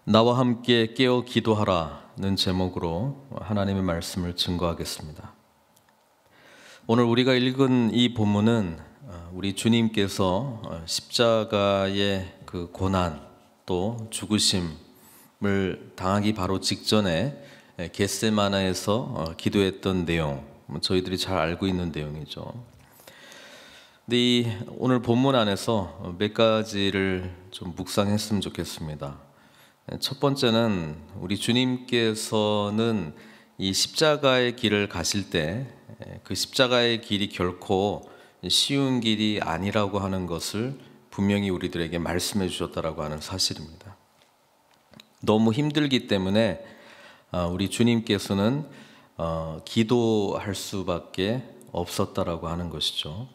나와 함께 깨어 기도하라는 제목으로 하나님의 말씀을 증거하겠습니다. 오늘 우리가 읽은 이 본문은 우리 주님께서 십자가의 그 고난 또 죽으심을 당하기 바로 직전에 겟세마나에서 기도했던 내용, 저희들이 잘 알고 있는 내용이죠. 근데 이 오늘 본문 안에서 몇 가지를 좀 묵상했으면 좋겠습니다. 첫 번째는 우리 주님께서는 이 십자가의 길을 가실 때 그 십자가의 길이 결코 쉬운 길이 아니라고 하는 것을 분명히 우리들에게 말씀해 주셨다라고 하는 사실입니다. 너무 힘들기 때문에 우리 주님께서는 기도할 수밖에 없었다라고 하는 것이죠.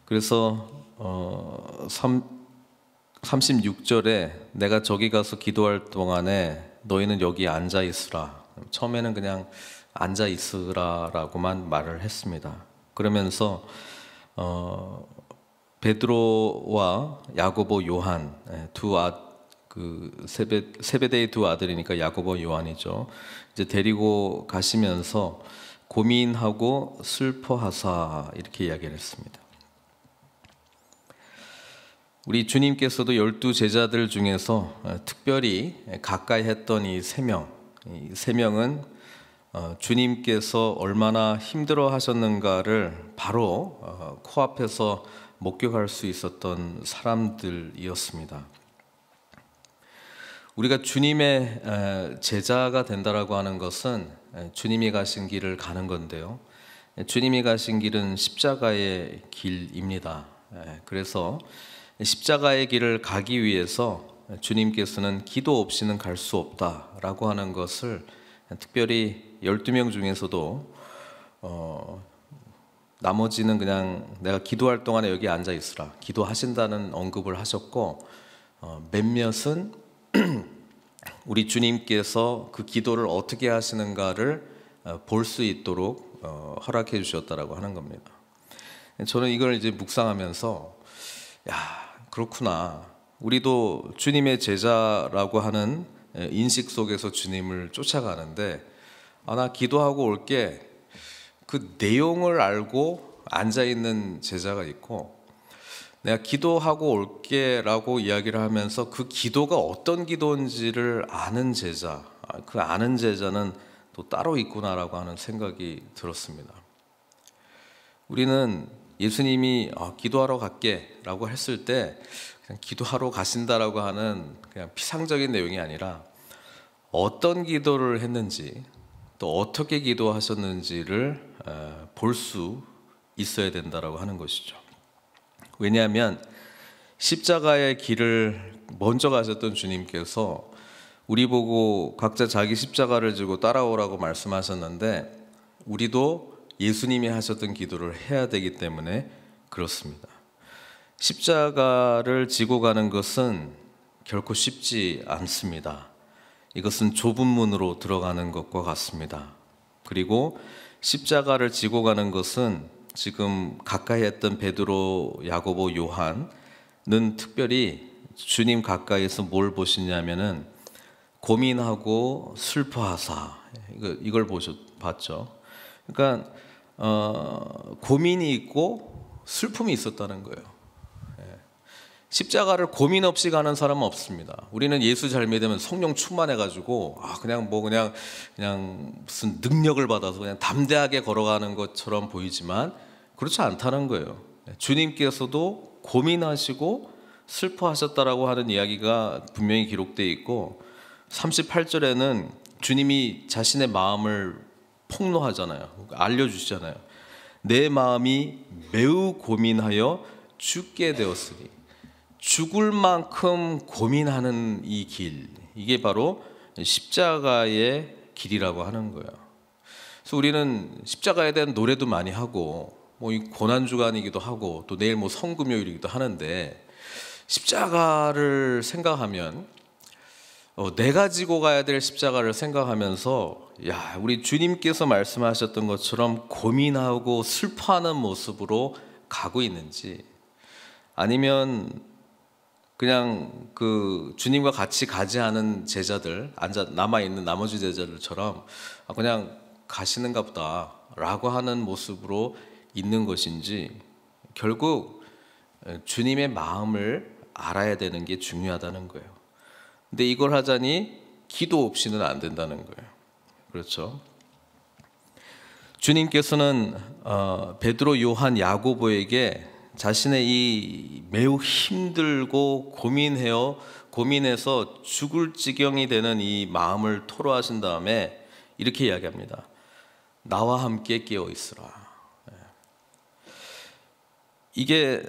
그래서 36절에 내가 저기 가서 기도할 동안에 너희는 여기 앉아 있으라. 처음에는 그냥 앉아 있으라라고만 말을 했습니다. 그러면서 베드로와 야고보, 요한 세베대의 두 아들이니까 야고보, 요한이죠. 이제 데리고 가시면서 고민하고 슬퍼하사 이렇게 이야기를 했습니다. 우리 주님께서도 12 제자들 중에서 특별히 가까이 했던 이 세 명은 주님께서 얼마나 힘들어 하셨는가를 바로 코앞에서 목격할 수 있었던 사람들이었습니다. 우리가 주님의 제자가 된다라고 하는 것은 주님이 가신 길을 가는 건데요. 주님이 가신 길은 십자가의 길입니다. 그래서 십자가의 길을 가기 위해서 주님께서는 기도 없이는 갈 수 없다라고 하는 것을 특별히 12명 중에서도 나머지는 그냥 내가 기도할 동안에 여기 앉아 있으라 기도하신다는 언급을 하셨고, 몇몇은 우리 주님께서 그 기도를 어떻게 하시는가를 볼 수 있도록 허락해 주셨다라고 하는 겁니다. 저는 이걸 이제 묵상하면서 그렇구나. 우리도 주님의 제자라고 하는 인식 속에서 주님을 쫓아가는데, 나 기도하고 올게. 그 내용을 알고 앉아있는 제자가 있고, 내가 기도하고 올게 라고 이야기를 하면서 그 기도가 어떤 기도인지를 아는 제자, 그 아는 제자는 또 따로 있구나라고 하는 생각이 들었습니다. 우리는 예수님이 기도하러 갈게 라고 했을 때 그냥 기도하러 가신다라고 하는 그냥 피상적인 내용이 아니라 어떤 기도를 했는지 또 어떻게 기도하셨는지를 볼 수 있어야 된다라고 하는 것이죠. 왜냐하면 십자가의 길을 먼저 가셨던 주님께서 우리 보고 각자 자기 십자가를 지고 따라오라고 말씀하셨는데, 우리도 예수님이 하셨던 기도를 해야 되기 때문에 그렇습니다. 십자가를 지고 가는 것은 결코 쉽지 않습니다. 이것은 좁은 문으로 들어가는 것과 같습니다. 그리고 십자가를 지고 가는 것은 지금 가까이 했던 베드로, 야고보, 요한은 특별히 주님 가까이에서 뭘 보시냐면은 고민하고 슬퍼하사, 이걸 봤죠. 그러니까 고민이 있고 슬픔이 있었다는 거예요. 십자가를 고민 없이 가는 사람은 없습니다. 우리는 예수 잘 믿으면 성령 충만해가지고 그냥 무슨 능력을 받아서 그냥 담대하게 걸어가는 것처럼 보이지만 그렇지 않다는 거예요. 주님께서도 고민하시고 슬퍼하셨다라고 하는 이야기가 분명히 기록되어 있고, 38절에는 주님이 자신의 마음을 폭로하잖아요. 알려주시잖아요. 내 마음이 매우 고민하여 죽게 되었으니, 죽을 만큼 고민하는 이 길, 이게 바로 십자가의 길이라고 하는 거예요. 그래서 우리는 십자가에 대한 노래도 많이 하고, 이 고난주간이기도 하고, 또 내일 성금요일이기도 하는데, 십자가를 생각하면 내가 지고 가야 될 십자가를 생각하면서 우리 주님께서 말씀하셨던 것처럼 고민하고 슬퍼하는 모습으로 가고 있는지, 아니면 그냥 그 주님과 같이 가지 않은 제자들, 남아 있는 나머지 제자들처럼 그냥 가시는가 보다라고 하는 모습으로 있는 것인지, 결국 주님의 마음을 알아야 되는 게 중요하다는 거예요. 근데 이걸 하자니 기도 없이는 안 된다는 거예요. 그렇죠? 주님께서는 베드로, 요한, 야고보에게 자신의 이 매우 힘들고 고민해서 죽을 지경이 되는 이 마음을 토로하신 다음에 이렇게 이야기합니다. 나와 함께 깨어 있으라. 이게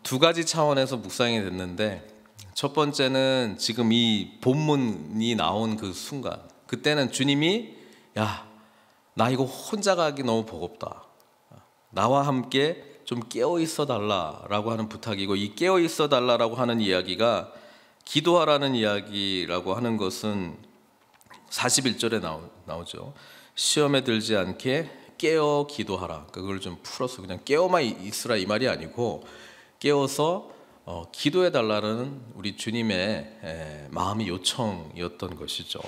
두 가지 차원에서 묵상이 됐는데, 첫 번째는 지금 이 본문이 나온 그 순간, 그때는 주님이 나 이거 혼자 가기 너무 버겁다, 나와 함께 좀 깨어 있어 달라라고 하는 부탁이고, 이 깨어 있어 달라라고 하는 이야기가 기도하라는 이야기라고 하는 것은 41절에 나오죠. 시험에 들지 않게 깨어 기도하라. 그걸 좀 풀어서 그냥 깨어만 있으라 이 말이 아니고, 깨어서 기도해 달라는 우리 주님의 마음의 요청이었던 것이죠.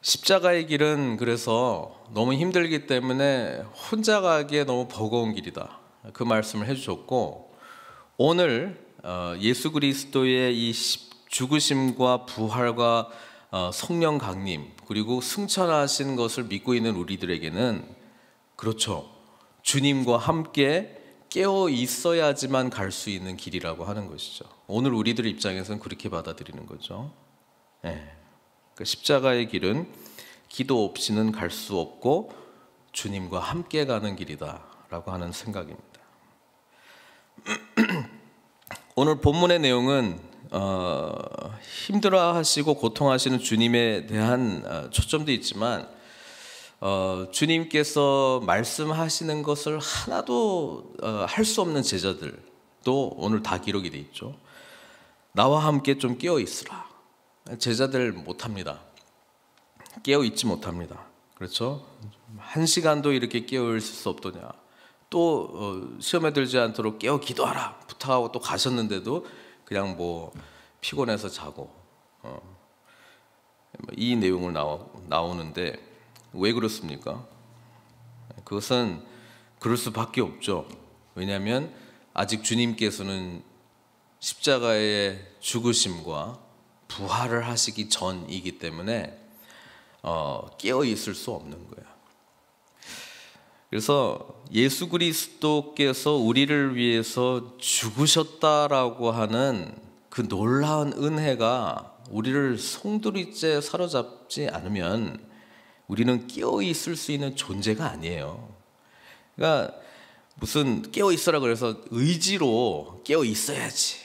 십자가의 길은 그래서 너무 힘들기 때문에 혼자 가기에 너무 버거운 길이다, 그 말씀을 해주셨고, 오늘 예수 그리스도의 이 죽으심과 부활과 성령 강림, 그리고 승천하신 것을 믿고 있는 우리들에게는, 그렇죠, 주님과 함께 깨어 있어야지만 갈 수 있는 길이라고 하는 것이죠. 오늘 우리들 입장에서는 그렇게 받아들이는 거죠. 그 십자가의 길은 기도 없이는 갈 수 없고 주님과 함께 가는 길이다라고 하는 생각입니다. 오늘 본문의 내용은 힘들어하시고 고통하시는 주님에 대한 초점도 있지만, 주님께서 말씀하시는 것을 하나도 할 수 없는 제자들도 오늘 다 기록이 돼 있죠. 나와 함께 좀 깨어 있으라. 제자들 못합니다. 깨어 있지 못합니다. 그렇죠? 한 시간도 이렇게 깨어 있을 수 없더냐. 또 시험에 들지 않도록 깨어 기도하라 부탁하고 또 가셨는데도 그냥 피곤해서 자고, 이 내용을 나오는데 왜 그렇습니까? 그것은 그럴 수밖에 없죠. 왜냐하면 아직 주님께서는 십자가의 죽으심과 부활을 하시기 전이기 때문에 깨어 있을 수 없는 거예요. 그래서 예수 그리스도께서 우리를 위해서 죽으셨다라고 하는 그 놀라운 은혜가 우리를 송두리째 사로잡지 않으면 우리는 깨어 있을 수 있는 존재가 아니에요. 그러니까 무슨 깨어 있어라 그래서 의지로 깨어 있어야지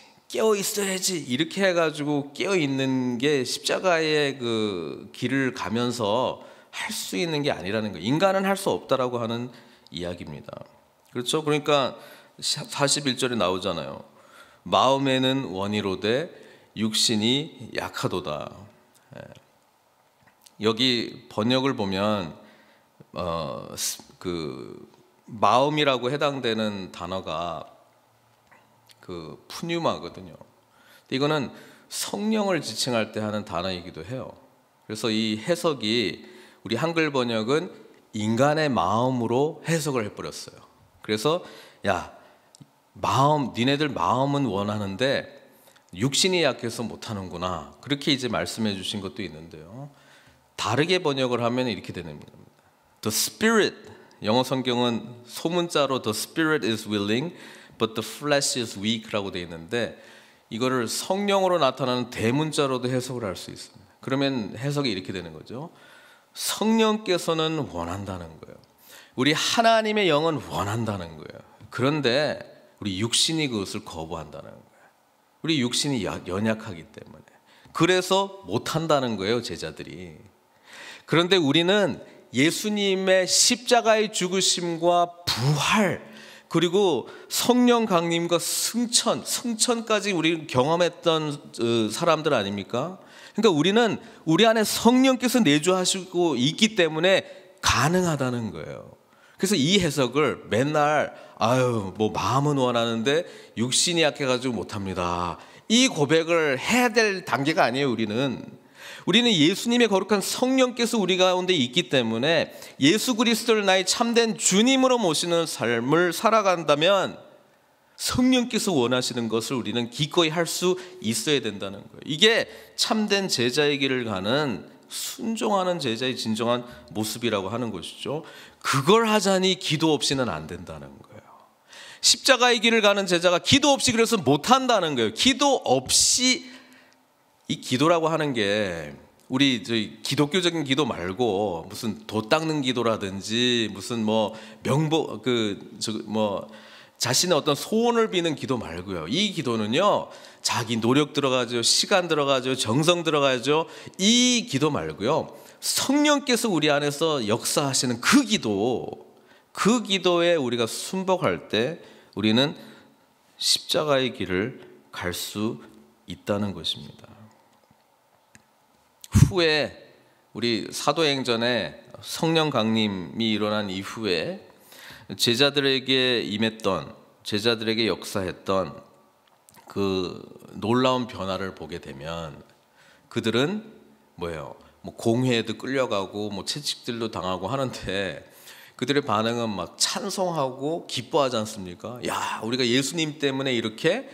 이렇게 해가지고 깨어 있는 게 십자가의 그 길을 가면서 할 수 있는 게 아니라는 거예요. 인간은 할 수 없다라고 하는 이야기입니다. 그렇죠? 그러니까 41절에 나오잖아요. 마음에는 원이로되 육신이 약하도다. 여기 번역을 보면 그 마음이라고 해당되는 단어가 그 푸뉴마거든요. 이거는 성령을 지칭할 때 하는 단어이기도 해요. 그래서 이 해석이 우리 한글 번역은 인간의 마음으로 해석을 해버렸어요. 그래서 니네들 마음은 원하는데 육신이 약해서 못하는구나, 그렇게 이제 말씀해 주신 것도 있는데요. 다르게 번역을 하면 이렇게 되는 겁니다. The Spirit, 영어 성경은 소문자로 The Spirit is willing, but the flesh is weak라고 되어 있는데, 이거를 성령으로 나타나는 대문자로도 해석을 할 수 있습니다. 그러면 해석이 이렇게 되는 거죠. 성령께서는 원한다는 거예요. 우리 하나님의 영은 원한다는 거예요. 그런데 우리 육신이 그것을 거부한다는 거예요. 우리 육신이 연약하기 때문에. 그래서 못한다는 거예요, 제자들이. 그런데 우리는 예수님의 십자가의 죽으심과 부활, 그리고 성령 강림과 승천까지 우리 경험했던 사람들 아닙니까? 그러니까 우리는 우리 안에 성령께서 내주하시고 있기 때문에 가능하다는 거예요. 그래서 이 해석을 맨날 아유 뭐 마음은 원하는데 육신이 약해가지고 못합니다. 이 고백을 해야 될 단계가 아니에요. 우리는 예수님의 거룩한 성령께서 우리 가운데 있기 때문에 예수 그리스도를 나의 참된 주님으로 모시는 삶을 살아간다면 성령께서 원하시는 것을 우리는 기꺼이 할 수 있어야 된다는 거예요. 이게 참된 제자의 길을 가는 순종하는 제자의 진정한 모습이라고 하는 것이죠. 그걸 하자니 기도 없이는 안 된다는 거예요. 십자가의 길을 가는 제자가 기도 없이 그래서 못한다는 거예요. 기도 없이, 이 기도라고 하는 게 우리 저희 기독교적인 기도 말고 무슨 도 닦는 기도라든지 무슨 뭐 명복 자신의 어떤 소원을 비는 기도 말고요. 이 기도는요, 자기 노력 들어가죠, 시간 들어가죠, 정성 들어가죠. 이 기도 말고요, 성령께서 우리 안에서 역사하시는 그 기도에 우리가 순복할 때 우리는 십자가의 길을 갈 수 있다는 것입니다. 후에 우리 사도행전에 성령 강림이 일어난 이후에 제자들에게 임했던, 제자들에게 역사했던 그 놀라운 변화를 보게 되면 그들은 뭐예요? 뭐 공회에도 끌려가고 뭐 채찍질도 당하고 하는데 그들의 반응은 막 찬송하고 기뻐하지 않습니까? 야, 우리가 예수님 때문에 이렇게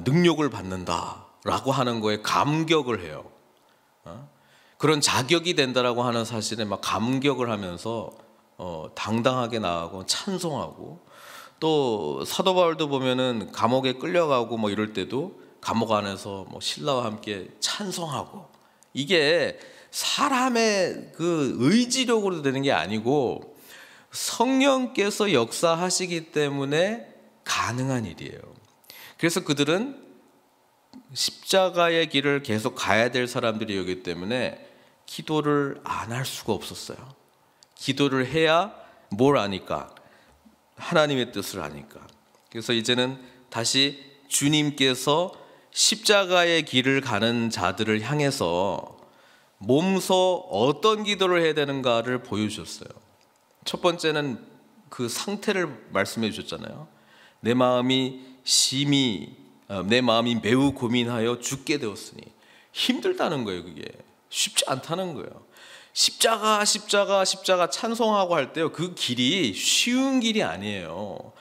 능력을 받는다라고 하는 거에 감격을 해요. 그런 자격이 된다라고 하는 사실에 막 감격을 하면서 당당하게 나가고 찬송하고, 또 사도 바울도 보면은 감옥에 끌려가고 뭐 이럴 때도 감옥 안에서 뭐 신라와 함께 찬송하고, 이게 사람의 그 의지력으로 되는 게 아니고 성령께서 역사하시기 때문에 가능한 일이에요. 그래서 그들은 십자가의 길을 계속 가야 될 사람들이었기 때문에 기도를 안 할 수가 없었어요. 기도를 해야 뭘 아니까? 하나님의 뜻을 아니까. 그래서 이제는 다시 주님께서 십자가의 길을 가는 자들을 향해서 몸소 어떤 기도를 해야 되는가를 보여주셨어요. 첫 번째는 그 상태를 말씀해 주셨잖아요. 내 마음이 매우 고민하여 죽게 되었으니. 힘들다는 거예요. 그게 쉽지 않다는 거예요. 십자가 찬송하고 할 때요, 그 길이 쉬운 길이 아니에요.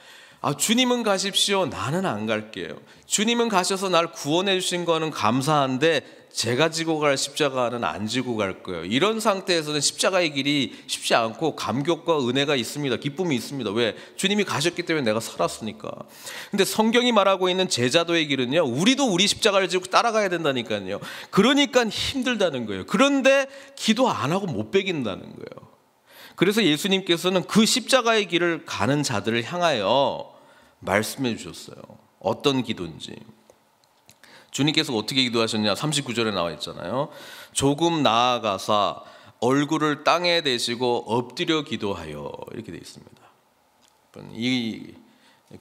주님은 가십시오, 나는 안 갈게요. 주님은 가셔서 날 구원해 주신 거는 감사한데 제가 지고 갈 십자가는 안 지고 갈 거예요. 이런 상태에서는 십자가의 길이 쉽지 않고 감격과 은혜가 있습니다. 기쁨이 있습니다. 왜? 주님이 가셨기 때문에 내가 살았으니까. 근데 성경이 말하고 있는 제자도의 길은요, 우리도 우리 십자가를 지고 따라가야 된다니까요. 그러니까 힘들다는 거예요. 그런데 기도 안 하고 못 베긴다는 거예요. 그래서 예수님께서는 그 십자가의 길을 가는 자들을 향하여 말씀해 주셨어요. 어떤 기도인지. 주님께서 어떻게 기도하셨냐? 39절에 나와 있잖아요. 조금 나아가사 얼굴을 땅에 대시고 엎드려 기도하여, 이렇게 되어 있습니다. 이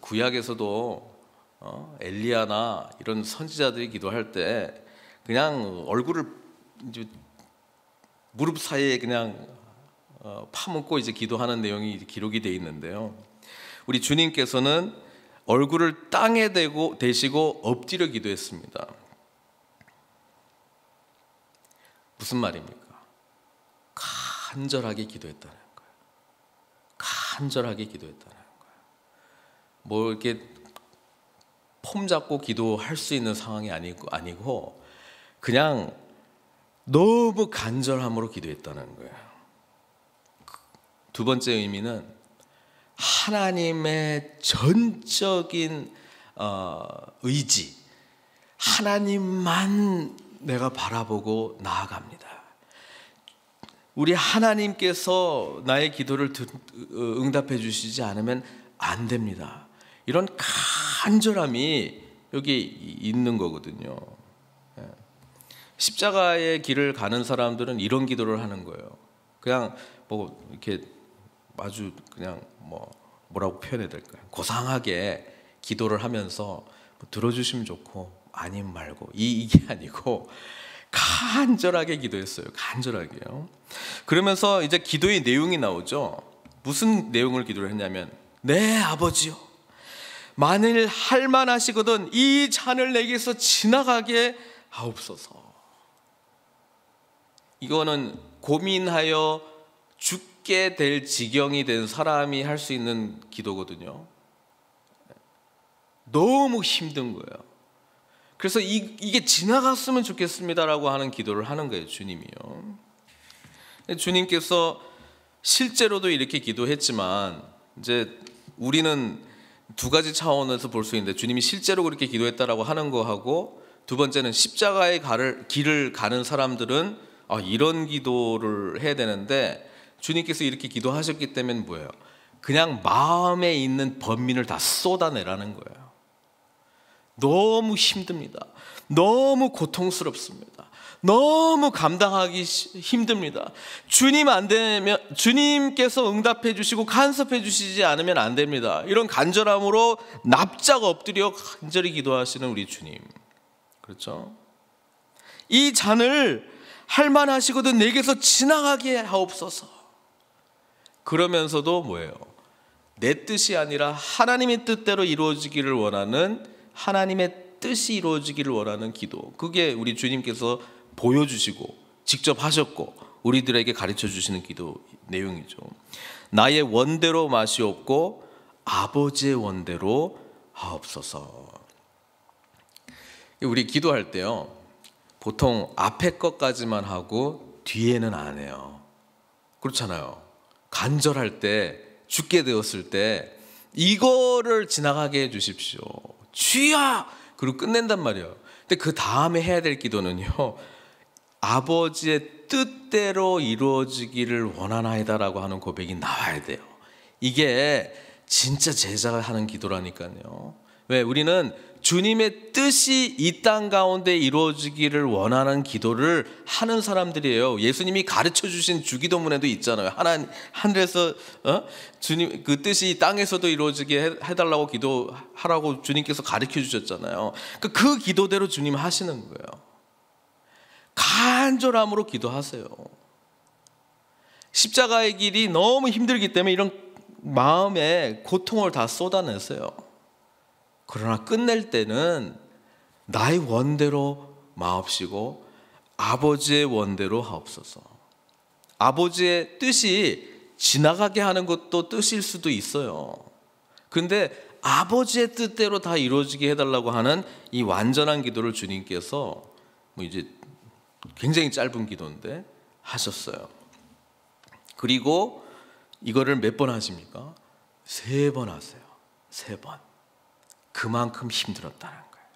구약에서도 엘리야나 이런 선지자들이 기도할 때 그냥 얼굴을 이제 무릎 사이에 그냥 파묻고 이제 기도하는 내용이 기록이 되어 있는데요. 우리 주님께서는 얼굴을 땅에 대시고 엎드려 기도했습니다. 무슨 말입니까? 간절하게 기도했다는 거예요. 간절하게 기도했다는 거예요. 뭐 이렇게 폼 잡고 기도할 수 있는 상황이 아니고 그냥 너무 간절함으로 기도했다는 거예요. 두 번째 의미는 하나님의 전적인 의지, 하나님만 내가 바라보고 나아갑니다. 우리 하나님께서 나의 기도를 응답해 주시지 않으면 안 됩니다. 이런 간절함이 여기 있는 거거든요. 십자가의 길을 가는 사람들은 이런 기도를 하는 거예요. 그냥 뭐 이렇게 아주 그냥 뭐라고 표현해야 될까요? 고상하게 기도를 하면서 들어주시면 좋고 아니면 말고, 이게 아니고 간절하게 기도했어요. 간절하게요. 그러면서 이제 기도의 내용이 나오죠. 무슨 내용을 기도를 했냐면 내 아버지요, 만일 할만하시거든 이 잔을 내게서 지나가게 하옵소서. 이거는 고민하여 죽게 될 지경이 된 사람이 할 수 있는 기도거든요. 너무 힘든 거예요. 그래서 이게 지나갔으면 좋겠습니다라고 하는 기도를 하는 거예요, 주님이요. 주님께서 실제로도 이렇게 기도했지만, 이제 우리는 두 가지 차원에서 볼 수 있는데, 주님이 실제로 그렇게 기도했다라고 하는 거하고, 두 번째는 십자가의 길을 가는 사람들은 이런 기도를 해야 되는데, 주님께서 이렇게 기도하셨기 때문에 뭐예요? 그냥 마음에 있는 번민을 다 쏟아내라는 거예요. 너무 힘듭니다. 너무 고통스럽습니다. 너무 감당하기 힘듭니다. 주님 안 되면, 주님께서 응답해 주시고 간섭해 주시지 않으면 안 됩니다. 이런 간절함으로 납작 엎드려 간절히 기도하시는 우리 주님. 그렇죠? 이 잔을 할만하시거든 내게서 지나가게 하옵소서. 그러면서도 뭐예요? 내 뜻이 아니라 하나님의 뜻대로 이루어지기를 원하는, 하나님의 뜻이 이루어지기를 원하는 기도. 그게 우리 주님께서 보여주시고 직접 하셨고 우리들에게 가르쳐 주시는 기도 내용이죠. 나의 원대로 마시옵고 아버지의 원대로 하옵소서. 우리 기도할 때요, 보통 앞에 것까지만 하고 뒤에는 안 해요. 그렇잖아요. 간절할 때, 죽게 되었을 때 이거를 지나가게 해 주십시오. 주야! 그리고 끝낸단 말이에요. 근데 그 다음에 해야 될 기도는요, 아버지의 뜻대로 이루어지기를 원하나이다라고 하는 고백이 나와야 돼요. 이게 진짜 제자가 하는 기도라니까요. 왜? 우리는 주님의 뜻이 이 땅 가운데 이루어지기를 원하는 기도를 하는 사람들이에요. 예수님이 가르쳐 주신 주기도문에도 있잖아요. 하늘에서 주님 그 뜻이 땅에서도 이루어지게 해달라고 기도하라고 주님께서 가르쳐 주셨잖아요. 그 기도대로 주님 하시는 거예요. 간절함으로 기도하세요. 십자가의 길이 너무 힘들기 때문에 이런 마음에 고통을 다 쏟아내세요. 그러나 끝낼 때는 나의 원대로 마옵시고 아버지의 원대로 하옵소서. 아버지의 뜻이 지나가게 하는 것도 뜻일 수도 있어요. 그런데 아버지의 뜻대로 다 이루어지게 해달라고 하는 이 완전한 기도를 주님께서 이제 굉장히 짧은 기도인데 하셨어요. 그리고 이거를 몇 번 하십니까? 3번 하세요. 3번. 그만큼 힘들었다는 거예요.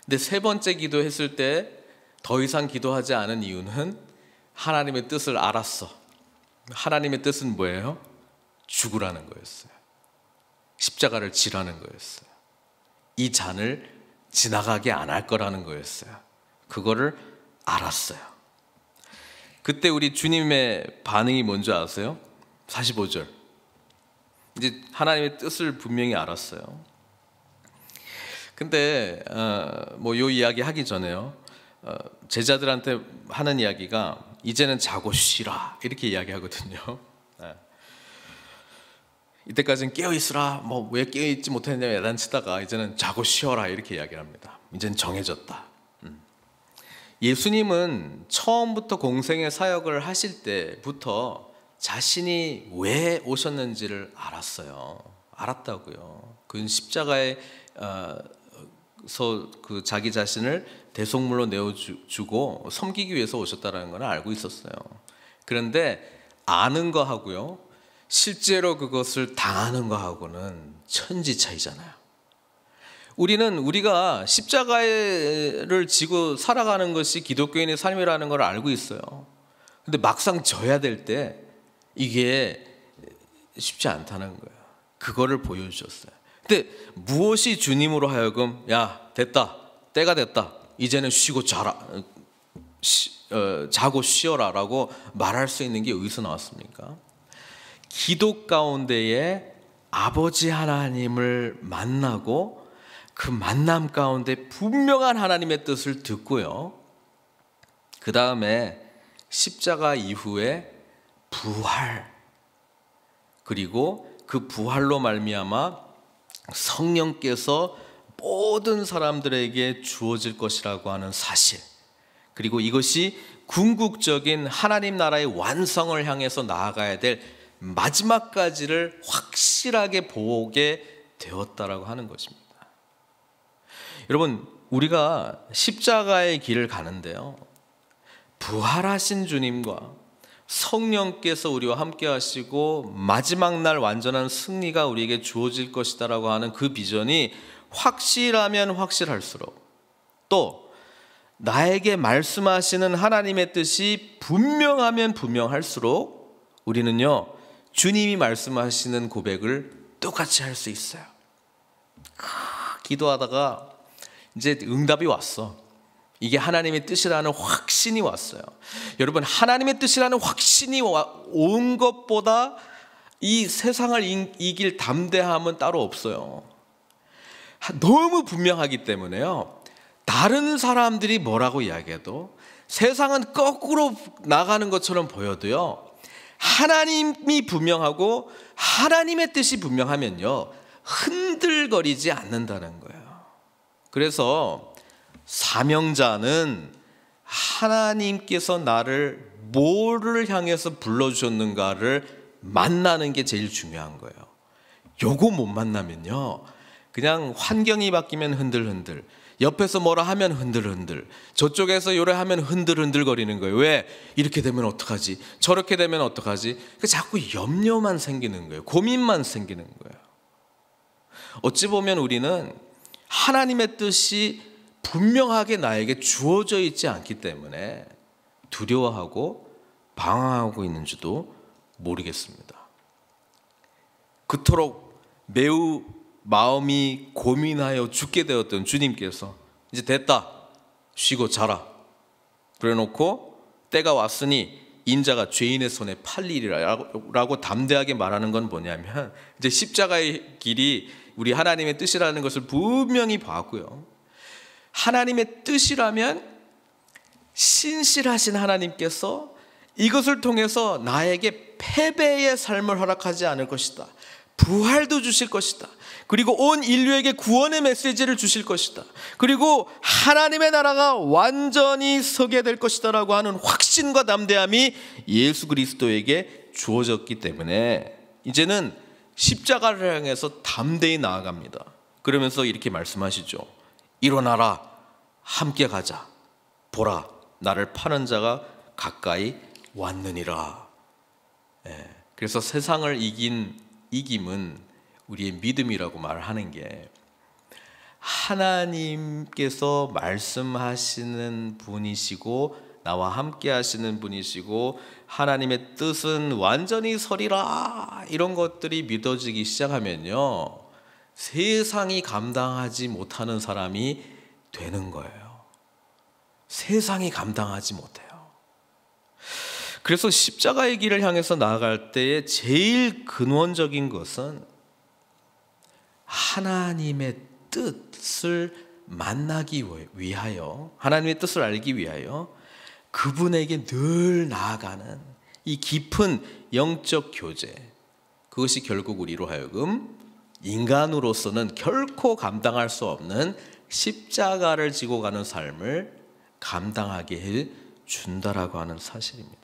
근데 3번째 기도했을 때 더 이상 기도하지 않은 이유는 하나님의 뜻을 알았어. 하나님의 뜻은 뭐예요? 죽으라는 거였어요. 십자가를 지라는 거였어요. 이 잔을 지나가게 안 할 거라는 거였어요. 그거를 알았어요. 그때 우리 주님의 반응이 뭔지 아세요? 45절. 이제 하나님의 뜻을 분명히 알았어요. 근데 요 이야기 하기 전에요, 제자들한테 하는 이야기가 이제는 자고 쉬라 이렇게 이야기하거든요. 이때까지는 깨어있으라, 왜 깨어있지 못했냐고 야단치다가 이제는 자고 쉬어라 이렇게 이야기합니다. 이제는 정해졌다. 예수님은 처음부터 공생의 사역을 하실 때부터 자신이 왜 오셨는지를 알았다고요. 그건 십자가에서 그 자기 자신을 대속물로 내어주고 섬기기 위해서 오셨다는 걸 알고 있었어요. 그런데 아는 거하고요, 실제로 그것을 당하는 거하고는 천지 차이잖아요. 우리가 십자가를 지고 살아가는 것이 기독교인의 삶이라는 걸 알고 있어요. 근데 막상 져야 될 때 이게 쉽지 않다는 거예요. 그거를 보여주셨어요. 근데 무엇이 주님으로 하여금 됐다, 때가 됐다, 이제는 쉬고 자고 쉬어라 라고 말할 수 있는 게 어디서 나왔습니까? 기도 가운데에 아버지 하나님을 만나고 그 만남 가운데 분명한 하나님의 뜻을 듣고요, 그 다음에 십자가 이후에 부활, 그리고 그 부활로 말미암아 성령께서 모든 사람들에게 주어질 것이라고 하는 사실, 그리고 이것이 궁극적인 하나님 나라의 완성을 향해서 나아가야 될 마지막까지를 확실하게 보게 되었다라고 하는 것입니다. 여러분, 우리가 십자가의 길을 가는데요, 부활하신 주님과 성령께서 우리와 함께 하시고 마지막 날 완전한 승리가 우리에게 주어질 것이다라고 하는 그 비전이 확실하면 확실할수록, 또 나에게 말씀하시는 하나님의 뜻이 분명하면 분명할수록 우리는요, 주님이 말씀하시는 고백을 똑같이 할 수 있어요. 기도하다가 이제 응답이 왔어. 이게 하나님의 뜻이라는 확신이 왔어요. 여러분, 하나님의 뜻이라는 확신이 온 것보다 이 세상을 이길 담대함은 따로 없어요. 너무 분명하기 때문에요, 다른 사람들이 뭐라고 이야기해도, 세상은 거꾸로 나가는 것처럼 보여도요, 하나님이 분명하고 하나님의 뜻이 분명하면요, 흔들거리지 않는다는 거예요. 그래서 사명자는 하나님께서 나를 뭐를 향해서 불러주셨는가를 만나는 게 제일 중요한 거예요. 요거 못 만나면요, 그냥 환경이 바뀌면 흔들흔들, 옆에서 뭐라 하면 흔들흔들, 저쪽에서 요래 하면 흔들흔들 거리는 거예요. 왜? 이렇게 되면 어떡하지? 저렇게 되면 어떡하지? 자꾸 염려만 생기는 거예요. 고민만 생기는 거예요. 어찌 보면 우리는 하나님의 뜻이 분명하게 나에게 주어져 있지 않기 때문에 두려워하고 방황하고 있는지도 모르겠습니다. 그토록 매우 마음이 고민하여 죽게 되었던 주님께서 이제 됐다, 쉬고 자라, 그래놓고 때가 왔으니 인자가 죄인의 손에 팔리리라고 담대하게 말하는 건 뭐냐면, 이제 십자가의 길이 우리 하나님의 뜻이라는 것을 분명히 봤고요, 하나님의 뜻이라면 신실하신 하나님께서 이것을 통해서 나에게 패배의 삶을 허락하지 않을 것이다, 부활도 주실 것이다, 그리고 온 인류에게 구원의 메시지를 주실 것이다, 그리고 하나님의 나라가 완전히 서게 될 것이다 라고 하는 확신과 담대함이 예수 그리스도에게 주어졌기 때문에 이제는 십자가를 향해서 담대히 나아갑니다. 그러면서 이렇게 말씀하시죠. 일어나라, 함께 가자, 보라, 나를 파는 자가 가까이 왔느니라. 그래서 세상을 이김은 우리의 믿음이라고 말하는 게, 하나님께서 말씀하시는 분이시고 나와 함께 하시는 분이시고 하나님의 뜻은 완전히 서리라, 이런 것들이 믿어지기 시작하면요, 세상이 감당하지 못하는 사람이 되는 거예요. 세상이 감당하지 못해요. 그래서 십자가의 길을 향해서 나아갈 때에 제일 근원적인 것은 하나님의 뜻을 만나기 위하여, 하나님의 뜻을 알기 위하여 그분에게 늘 나아가는 이 깊은 영적 교제, 그것이 결국 우리로 하여금 인간으로서는 결코 감당할 수 없는 십자가를 지고 가는 삶을 감당하게 해 준다라고 하는 사실입니다.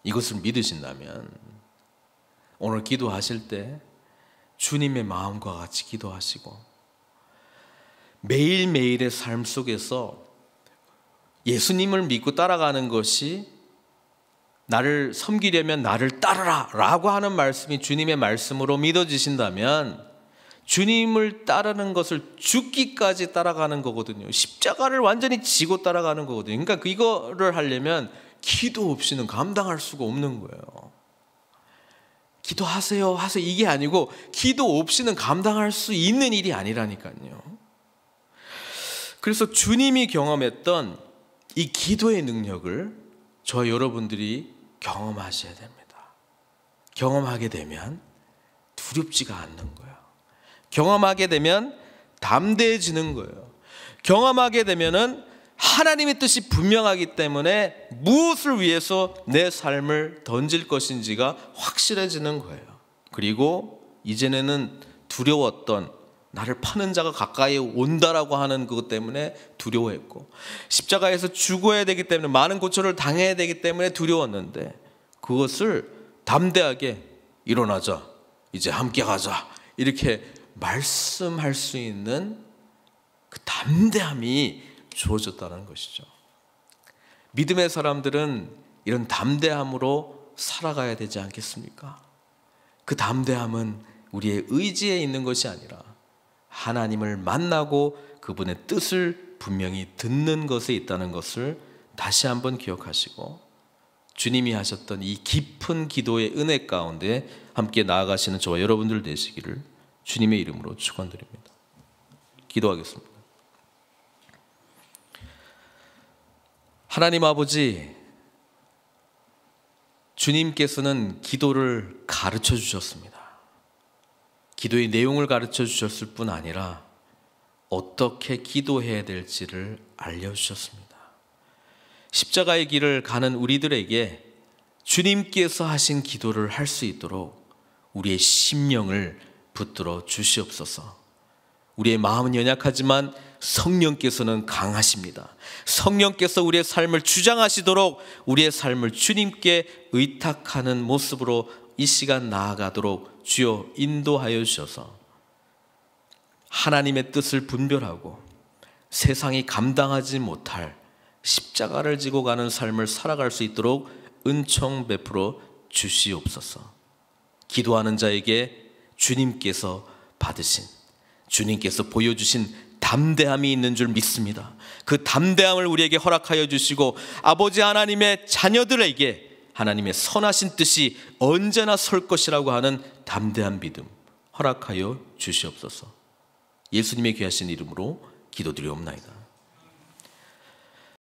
이것을 믿으신다면 오늘 기도하실 때 주님의 마음과 같이 기도하시고, 매일매일의 삶 속에서 예수님을 믿고 따라가는 것이, 나를 섬기려면 나를 따르라 라고 하는 말씀이 주님의 말씀으로 믿어지신다면 주님을 따르는 것을 죽기까지 따라가는 거거든요. 십자가를 완전히 지고 따라가는 거거든요. 그러니까 이거를 하려면 기도 없이는 감당할 수가 없는 거예요. 기도하세요 하세요 이게 아니고, 기도 없이는 감당할 수 있는 일이 아니라니까요. 그래서 주님이 경험했던 이 기도의 능력을 저 여러분들이 경험하셔야 됩니다. 경험하게 되면 두렵지가 않는 거예요. 경험하게 되면 담대해지는 거예요. 경험하게 되면은 하나님의 뜻이 분명하기 때문에 무엇을 위해서 내 삶을 던질 것인지가 확실해지는 거예요. 그리고 이전에는 두려웠던 나를 파는 자가 가까이 온다라고 하는 그것 때문에 두려워했고, 십자가에서 죽어야 되기 때문에 많은 고초를 당해야 되기 때문에 두려웠는데, 그것을 담대하게 일어나자, 이제 함께 가자, 이렇게 말씀할 수 있는 그 담대함이 주어졌다는 것이죠. 믿음의 사람들은 이런 담대함으로 살아가야 되지 않겠습니까? 그 담대함은 우리의 의지에 있는 것이 아니라 하나님을 만나고 그분의 뜻을 분명히 듣는 것에 있다는 것을 다시 한번 기억하시고, 주님이 하셨던 이 깊은 기도의 은혜 가운데 함께 나아가시는 저와 여러분들 되시기를 주님의 이름으로 축원드립니다. 기도하겠습니다. 하나님 아버지, 주님께서는 기도를 가르쳐 주셨습니다. 기도의 내용을 가르쳐 주셨을 뿐 아니라 어떻게 기도해야 될지를 알려주셨습니다. 십자가의 길을 가는 우리들에게 주님께서 하신 기도를 할 수 있도록 우리의 심령을 붙들어 주시옵소서. 우리의 마음은 연약하지만 성령께서는 강하십니다. 성령께서 우리의 삶을 주장하시도록 우리의 삶을 주님께 의탁하는 모습으로 이 시간 나아가도록 주여 인도하여 주셔서 하나님의 뜻을 분별하고 세상이 감당하지 못할 십자가를 지고 가는 삶을 살아갈 수 있도록 은총 베풀어 주시옵소서. 기도하는 자에게 주님께서 받으신, 주님께서 보여주신 담대함이 있는 줄 믿습니다. 그 담대함을 우리에게 허락하여 주시고 아버지 하나님의 자녀들에게 하나님의 선하신 뜻이 언제나 설 것이라고 하는 담대한 믿음 허락하여 주시옵소서. 예수님의 귀하신 이름으로 기도드리옵나이다.